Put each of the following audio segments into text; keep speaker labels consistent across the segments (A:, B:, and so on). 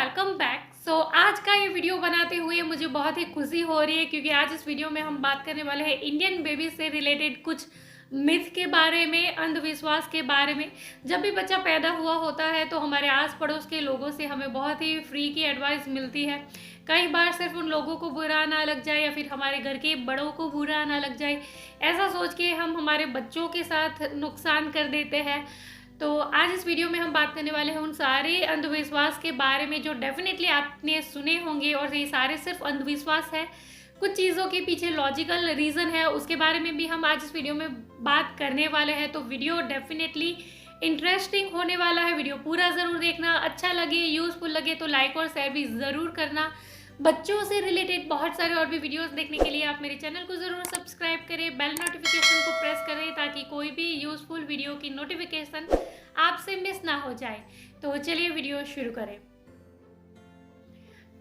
A: Welcome back. आज का ये वीडियो बनाते हुए मुझे बहुत ही खुशी हो रही है क्योंकि आज इस वीडियो में हम बात करने वाले हैं इंडियन बेबी से रिलेटेड कुछ मिथ के बारे में, अंधविश्वास के बारे में। जब भी बच्चा पैदा हुआ होता है तो हमारे आस पड़ोस के लोगों से हमें बहुत ही फ्री की एडवाइस मिलती है। कई बार सिर्फ उन लोगों को बुरा ना लग जाए या फिर हमारे घर के बड़ों को बुरा ना लग जाए, ऐसा सोच के हम हमारे बच्चों के साथ नुकसान कर देते हैं। तो आज इस वीडियो में हम बात करने वाले हैं उन सारे अंधविश्वास के बारे में जो डेफिनेटली आपने सुने होंगे, और ये सारे सिर्फ अंधविश्वास है। कुछ चीज़ों के पीछे लॉजिकल रीज़न है, उसके बारे में भी हम आज इस वीडियो में बात करने वाले हैं। तो वीडियो डेफिनेटली इंटरेस्टिंग होने वाला है। वीडियो पूरा ज़रूर देखना। अच्छा लगे, यूज़फुल लगे तो लाइक और शेयर भी ज़रूर करना। बच्चों से रिलेटेड बहुत सारे और भी वीडियोस देखने के लिए आप मेरे चैनल को ज़रूर सब्सक्राइब करें, बेल नोटिफिकेशन को प्रेस करें ताकि कोई भी यूज़फुल वीडियो की नोटिफिकेशन आपसे मिस ना हो जाए। तो चलिए वीडियो शुरू करें।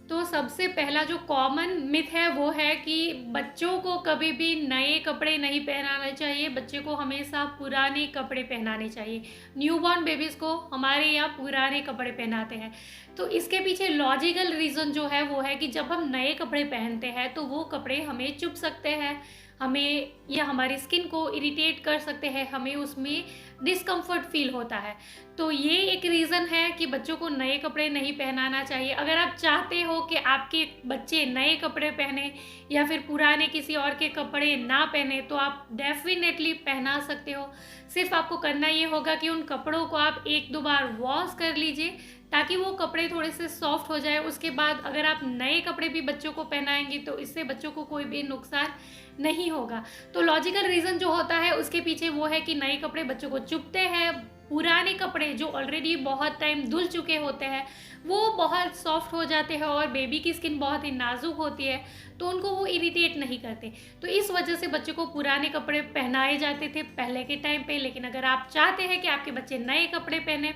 A: तो सबसे पहला जो कॉमन मिथ है वो है कि बच्चों को कभी भी नए कपड़े नहीं पहनाना चाहिए, बच्चे को हमेशा पुराने कपड़े पहनाने चाहिए। न्यूबॉर्न बेबीज़ को हमारे यहाँ पुराने कपड़े पहनाते हैं। तो इसके पीछे लॉजिकल रीज़न जो है वो है कि जब हम नए कपड़े पहनते हैं तो वो कपड़े हमें चुभ सकते हैं, हमें या हमारी स्किन को इरिटेट कर सकते हैं, हमें उसमें डिस्कम्फर्ट फील होता है। तो ये एक रीज़न है कि बच्चों को नए कपड़े नहीं पहनाना चाहिए। अगर आप चाहते हो कि आपके बच्चे नए कपड़े पहने या फिर पुराने किसी और के कपड़े ना पहने तो आप डेफिनेटली पहना सकते हो। सिर्फ आपको करना ये होगा कि उन कपड़ों को आप 1-2 बार वॉश कर लीजिए ताकि वो कपड़े थोड़े से सॉफ्ट हो जाए। उसके बाद अगर आप नए कपड़े भी बच्चों को पहनाएंगे तो इससे बच्चों को कोई भी नुकसान नहीं होगा। तो लॉजिकल रीज़न जो होता है उसके पीछे वो है कि नए कपड़े बच्चों को चुभते हैं, पुराने कपड़े जो ऑलरेडी बहुत टाइम धुल चुके होते हैं वो बहुत सॉफ्ट हो जाते हैं और बेबी की स्किन बहुत ही नाजुक होती है तो उनको वो इरिटेट नहीं करते। तो इस वजह से बच्चों को पुराने कपड़े पहनाए जाते थे पहले के टाइम पे। लेकिन अगर आप चाहते हैं कि आपके बच्चे नए कपड़े पहने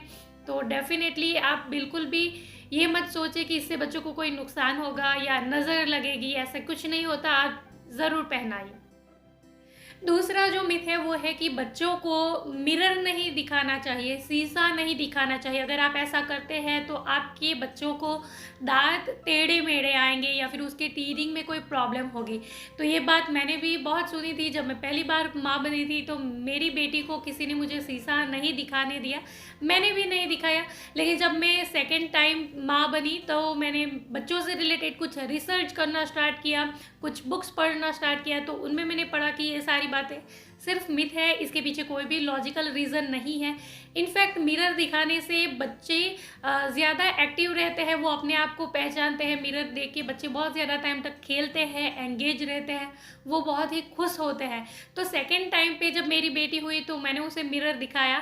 A: तो डेफिनेटली आप बिल्कुल भी ये मत सोचें कि इससे बच्चों को कोई नुकसान होगा या नज़र लगेगी, ऐसा कुछ नहीं होता। आप ज़रूर पहनाइए। दूसरा जो मिथ है वो है कि बच्चों को मिरर नहीं दिखाना चाहिए, शीशा नहीं दिखाना चाहिए। अगर आप ऐसा करते हैं तो आपके बच्चों को दांत टेढ़े मेढ़े आएंगे या फिर उसके टीथिंग में कोई प्रॉब्लम होगी। तो ये बात मैंने भी बहुत सुनी थी। जब मैं पहली बार माँ बनी थी तो मेरी बेटी को किसी ने मुझे शीशा नहीं दिखाने दिया, मैंने भी नहीं दिखाया। लेकिन जब मैं सेकेंड टाइम माँ बनी तो मैंने बच्चों से रिलेटेड कुछ रिसर्च करना स्टार्ट किया, कुछ बुक्स पढ़ना स्टार्ट किया। तो उनमें मैंने पढ़ा कि ये सारी बातें सिर्फ मिथ है, इसके पीछे कोई भी लॉजिकल रीज़न नहीं है। इनफैक्ट मिरर दिखाने से बच्चे ज़्यादा एक्टिव रहते हैं, वो अपने आप को पहचानते हैं। मिरर देख के बच्चे बहुत ज़्यादा टाइम तक खेलते हैं, एंगेज रहते हैं, वो बहुत ही खुश होते हैं। तो सेकेंड टाइम पे जब मेरी बेटी हुई तो मैंने उसे मिरर दिखाया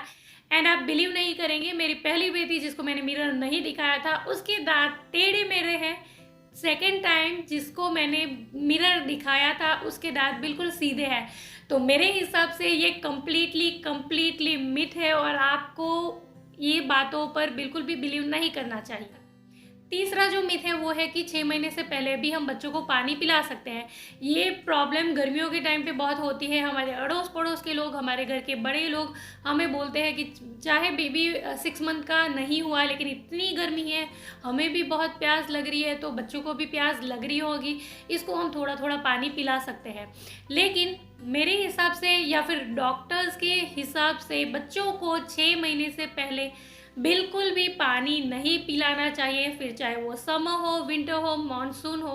A: एंड आप बिलीव नहीं करेंगे, मेरी पहली बेटी जिसको मैंने मिरर नहीं दिखाया था उसके दांत टेढ़े मेढ़े हैं। सेकेंड टाइम जिसको मैंने मिरर दिखाया था उसके दांत बिल्कुल सीधे हैं। तो मेरे हिसाब से ये कम्प्लीटली मिथ है और आपको ये बातों पर बिल्कुल भी बिलीव नहीं करना चाहिए। तीसरा जो मिथ है वो है कि 6 महीने से पहले भी हम बच्चों को पानी पिला सकते हैं। ये प्रॉब्लम गर्मियों के टाइम पे बहुत होती है। हमारे अड़ोस पड़ोस के लोग, हमारे घर के बड़े लोग हमें बोलते हैं कि चाहे बेबी 6 मंथ का नहीं हुआ लेकिन इतनी गर्मी है, हमें भी बहुत प्यास लग रही है तो बच्चों को भी प्यास लग रही होगी, इसको हम थोड़ा थोड़ा पानी पिला सकते हैं। लेकिन मेरे हिसाब से या फिर डॉक्टर्स के हिसाब से बच्चों को 6 महीने से पहले बिल्कुल भी पानी नहीं पिलाना चाहिए, फिर चाहे वो समर हो, विंटर हो, मानसून हो।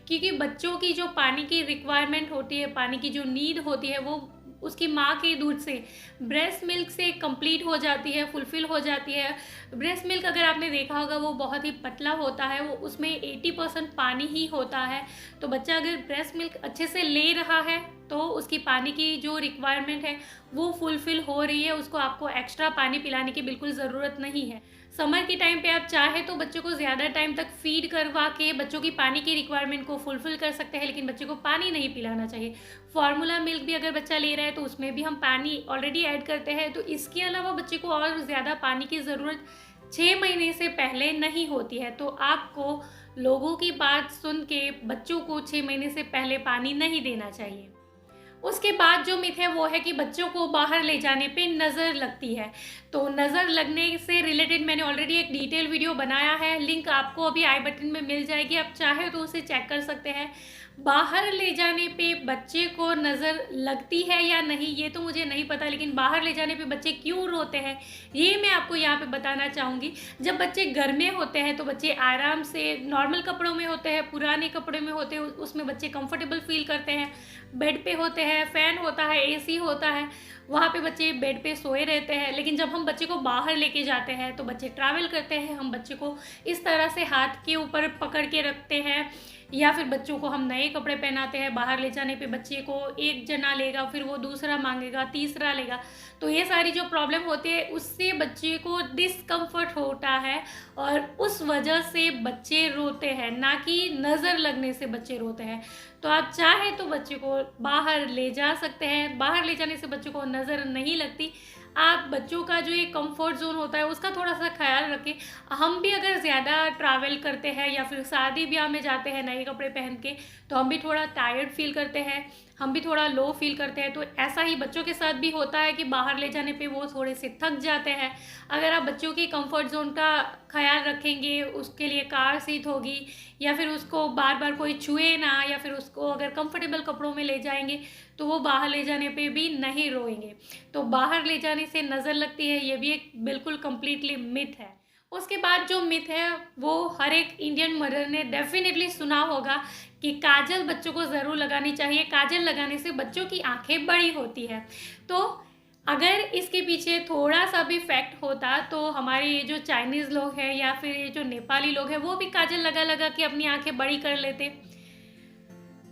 A: क्योंकि बच्चों की जो पानी की रिक्वायरमेंट होती है, पानी की जो नीड होती है वो उसकी माँ के दूध से, ब्रेस्ट मिल्क से कंप्लीट हो जाती है, फुलफ़िल हो जाती है। ब्रेस्ट मिल्क अगर आपने देखा होगा वो बहुत ही पतला होता है, वो उसमें 80% पानी ही होता है। तो बच्चा अगर ब्रेस्ट मिल्क अच्छे से ले रहा है तो उसकी पानी की जो रिक्वायरमेंट है वो फुलफ़िल हो रही है, उसको आपको एक्स्ट्रा पानी पिलाने की बिल्कुल ज़रूरत नहीं है। समर के टाइम पे आप चाहे तो बच्चों को ज़्यादा टाइम तक फीड करवा के बच्चों की पानी की रिक्वायरमेंट को फुलफ़िल कर सकते हैं, लेकिन बच्चे को पानी नहीं पिलाना चाहिए। फार्मूला मिल्क भी अगर बच्चा ले रहा है तो उसमें भी हम पानी ऑलरेडी ऐड करते हैं। तो इसके अलावा बच्चे को और ज़्यादा पानी की ज़रूरत 6 महीने से पहले नहीं होती है। तो आपको लोगों की बात सुन के बच्चों को 6 महीने से पहले पानी नहीं देना चाहिए। उसके बाद जो मिथ है वो है कि बच्चों को बाहर ले जाने पे नज़र लगती है। तो नज़र लगने से रिलेटेड मैंने ऑलरेडी एक डिटेल वीडियो बनाया है, लिंक आपको अभी आई बटन में मिल जाएगी, आप चाहे तो उसे चेक कर सकते हैं। बाहर ले जाने पे बच्चे को नज़र लगती है या नहीं ये तो मुझे नहीं पता, लेकिन बाहर ले जाने पे बच्चे क्यों रोते हैं ये मैं आपको यहाँ पे बताना चाहूँगी। जब बच्चे घर में होते हैं तो बच्चे आराम से नॉर्मल कपड़ों में होते हैं, पुराने कपड़े में होते हैं, उसमें बच्चे कंफर्टेबल फील करते हैं, बेड पे होते हैं, फ़ैन होता है, एसी होता है, वहाँ पे बच्चे बेड पे सोए रहते हैं। लेकिन जब हम बच्चे को बाहर लेके जाते हैं तो बच्चे ट्रैवल करते हैं, हम बच्चे को इस तरह से हाथ के ऊपर पकड़ के रखते हैं या फिर बच्चों को हम नए कपड़े पहनाते हैं। बाहर ले जाने पे बच्चे को एक जना लेगा, फिर वो दूसरा मांगेगा, तीसरा लेगा, तो ये सारी जो प्रॉब्लम होती है उससे बच्चे को डिस्कम्फर्ट होता है और उस वजह से बच्चे रोते हैं, ना कि नज़र लगने से बच्चे रोते हैं। तो आप चाहे तो बच्चे को बाहर ले जा सकते हैं, बाहर ले जाने से बच्चों को नज़र नहीं लगती। आप बच्चों का जो ये कंफर्ट जोन होता है उसका थोड़ा सा ख्याल रखें। हम भी अगर ज़्यादा ट्रैवल करते हैं या फिर शादी ब्याह में जाते हैं नए कपड़े पहन के, तो हम भी थोड़ा टायर्ड फील करते हैं, हम भी थोड़ा लो फील करते हैं। तो ऐसा ही बच्चों के साथ भी होता है कि बाहर ले जाने पे वो थोड़े से थक जाते हैं। अगर आप बच्चों की कंफर्ट जोन का ख्याल रखेंगे, उसके लिए कार सीट होगी या फिर उसको बार बार कोई छुए ना, या फिर उसको अगर कंफर्टेबल कपड़ों में ले जाएंगे तो वो बाहर ले जाने पे भी नहीं रोएंगे। तो बाहर ले जाने से नज़र लगती है ये भी एक बिल्कुल कम्प्लीटली मिथ है। उसके बाद जो मिथ है वो हर एक इंडियन मदर ने डेफिनेटली सुना होगा कि काजल बच्चों को ज़रूर लगानी चाहिए, काजल लगाने से बच्चों की आंखें बड़ी होती है। तो अगर इसके पीछे थोड़ा सा भी फैक्ट होता तो हमारे ये जो चाइनीज़ लोग हैं या फिर ये जो नेपाली लोग हैं वो भी काजल लगा लगा के अपनी आंखें बड़ी कर लेते।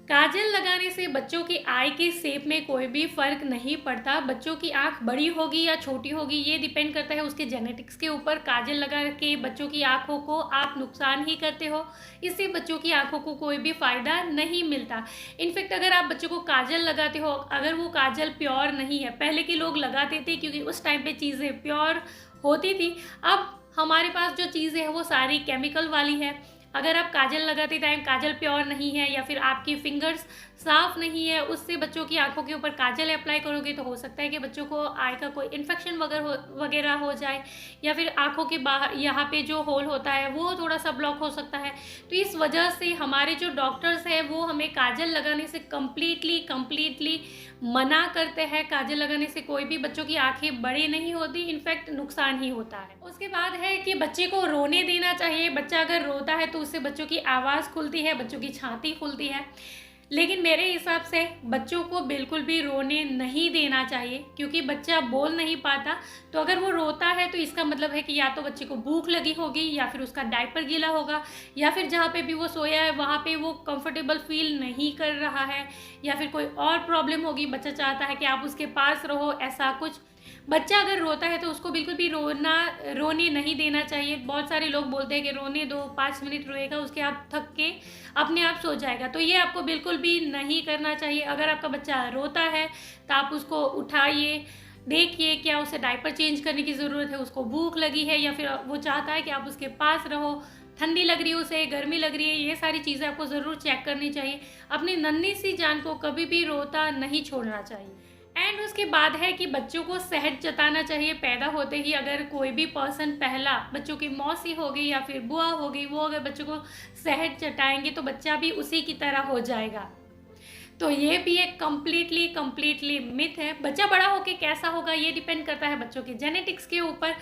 A: काजल लगाने से बच्चों की आई के शेप में कोई भी फ़र्क नहीं पड़ता। बच्चों की आंख बड़ी होगी या छोटी होगी ये डिपेंड करता है उसके जेनेटिक्स के ऊपर। काजल लगा के बच्चों की आंखों को आप नुकसान ही करते हो, इससे बच्चों की आंखों को कोई भी फ़ायदा नहीं मिलता। इनफैक्ट अगर आप बच्चों को काजल लगाते हो, अगर वो काजल प्योर नहीं है, पहले के लोग लगाते थे क्योंकि उस टाइम पे चीज़ें प्योर होती थी। अब हमारे पास जो चीज़ें हैं वो सारी केमिकल वाली है। अगर आप काजल लगाते टाइम काजल प्योर नहीं है या फिर आपकी फिंगर्स साफ़ नहीं है, उससे बच्चों की आंखों के ऊपर काजल अप्लाई करोगे तो हो सकता है कि बच्चों को आई का कोई इन्फेक्शन वगैरह हो जाए, या फिर आंखों के बाहर यहाँ पे जो होल होता है वो थोड़ा सा ब्लॉक हो सकता है। तो इस वजह से हमारे जो डॉक्टर्स हैं वो हमें काजल लगाने से कम्प्लीटली मना करते हैं। काजल लगाने से कोई भी बच्चों की आंखें बड़ी नहीं होती, इनफैक्ट नुकसान ही होता है। उसके बाद है कि बच्चे को रोने देना चाहिए। बच्चा अगर रोता है तो उससे बच्चों की आवाज़ खुलती है, बच्चों की छाती खुलती है। लेकिन मेरे हिसाब से बच्चों को बिल्कुल भी रोने नहीं देना चाहिए, क्योंकि बच्चा बोल नहीं पाता। तो अगर वो रोता है तो इसका मतलब है कि या तो बच्चे को भूख लगी होगी, या फिर उसका डायपर गीला होगा, या फिर जहाँ पे भी वो सोया है वहाँ पे वो कंफर्टेबल फील नहीं कर रहा है, या फिर कोई और प्रॉब्लम होगी। बच्चा चाहता है कि आप उसके पास रहो, ऐसा कुछ। बच्चा अगर रोता है तो उसको बिल्कुल भी रोने नहीं देना चाहिए। बहुत सारे लोग बोलते हैं कि रोने दो, 5 मिनट रोएगा उसके आप थक के अपने आप सो जाएगा, तो ये आपको बिल्कुल भी नहीं करना चाहिए। अगर आपका बच्चा रोता है तो आप उसको उठाइए, देखिए क्या उसे डायपर चेंज करने की ज़रूरत है, उसको भूख लगी है, या फिर वो चाहता है कि आप उसके पास रहो, ठंडी लग रही है उसे, गर्मी लग रही है, ये सारी चीज़ें आपको ज़रूर चेक करनी चाहिए। अपनी नन्ही सी जान को कभी भी रोता नहीं छोड़ना चाहिए। एंड उसके बाद है कि बच्चों को सहज जताना चाहिए। पैदा होते ही अगर कोई भी पर्सन, पहला बच्चों की मौसी होगी या फिर बुआ होगी, वो अगर बच्चों को सहज जताएंगे तो बच्चा भी उसी की तरह हो जाएगा। तो ये भी एक कम्प्लीटली मिथ है। बच्चा बड़ा होके कैसा होगा ये डिपेंड करता है बच्चों के जेनेटिक्स के ऊपर,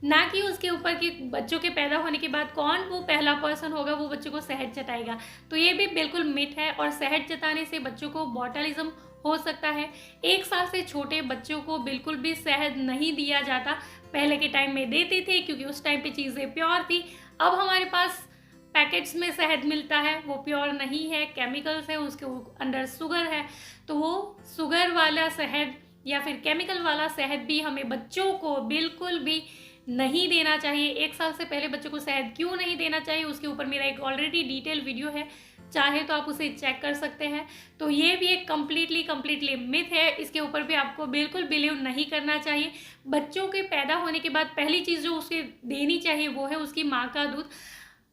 A: ना कि उसके ऊपर कि बच्चों के पैदा होने के बाद कौन वो पहला पर्सन होगा वो बच्चों को सहज जताएगा। तो ये भी बिल्कुल मिथ है। और सहज जताने से बच्चों को बॉटलिज्म हो सकता है। 1 साल से छोटे बच्चों को बिल्कुल भी शहद नहीं दिया जाता। पहले के टाइम में देते थे क्योंकि उस टाइम पे चीज़ें प्योर थी। अब हमारे पास पैकेट्स में शहद मिलता है, वो प्योर नहीं है, केमिकल्स है, उसके अंदर शुगर है। तो वो शुगर वाला शहद या फिर केमिकल वाला शहद भी हमें बच्चों को बिल्कुल भी नहीं देना चाहिए। 1 साल से पहले बच्चों को शहद क्यों नहीं देना चाहिए उसके ऊपर मेरा एक ऑलरेडी डिटेल वीडियो है, चाहे तो आप उसे चेक कर सकते हैं। तो ये भी एक कम्प्लीटली मिथ है, इसके ऊपर भी आपको बिल्कुल बिलीव नहीं करना चाहिए। बच्चों के पैदा होने के बाद पहली चीज़ जो उसे देनी चाहिए वो है उसकी माँ का दूध।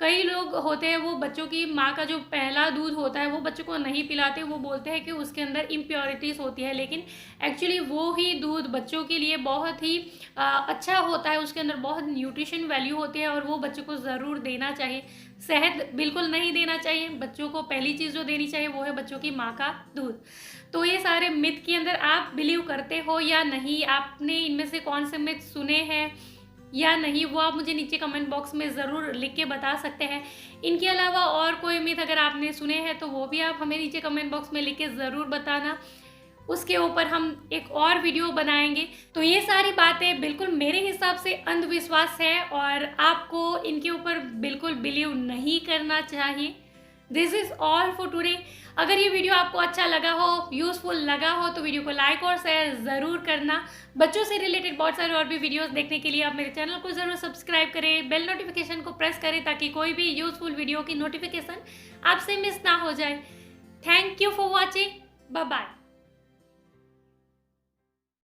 A: कई लोग होते हैं वो बच्चों की माँ का जो पहला दूध होता है वो बच्चों को नहीं पिलाते, वो बोलते हैं कि उसके अंदर इम्प्योरिटीज़ होती है, लेकिन एक्चुअली वो ही दूध बच्चों के लिए बहुत ही अच्छा होता है, उसके अंदर बहुत न्यूट्रिशन वैल्यू होती है और वो बच्चों को ज़रूर देना चाहिए। शहद बिल्कुल नहीं देना चाहिए बच्चों को, पहली चीज़ जो देनी चाहिए वो है बच्चों की माँ का दूध। तो ये सारे मिथ के अंदर आप बिलीव करते हो या नहीं, आपने इनमें से कौन से मिथ सुने हैं या नहीं, वो आप मुझे नीचे कमेंट बॉक्स में ज़रूर लिख के बता सकते हैं। इनके अलावा और कोई मिथ अगर आपने सुने हैं तो वो भी आप हमें नीचे कमेंट बॉक्स में लिख के ज़रूर बताना, उसके ऊपर हम एक और वीडियो बनाएंगे। तो ये सारी बातें बिल्कुल मेरे हिसाब से अंधविश्वास है और आपको इनके ऊपर बिल्कुल बिलीव नहीं करना चाहिए। This is all for today. अगर ये वीडियो आपको अच्छा लगा हो, यूज़फुल लगा हो तो वीडियो को लाइक और शेयर ज़रूर करना। बच्चों से रिलेटेड बहुत सारे और भी वीडियोस देखने के लिए आप मेरे चैनल को ज़रूर सब्सक्राइब करें, बेल नोटिफिकेशन को प्रेस करें ताकि कोई भी यूज़फुल वीडियो की नोटिफिकेशन आपसे मिस ना हो जाए। Thank you for watching, bye bye.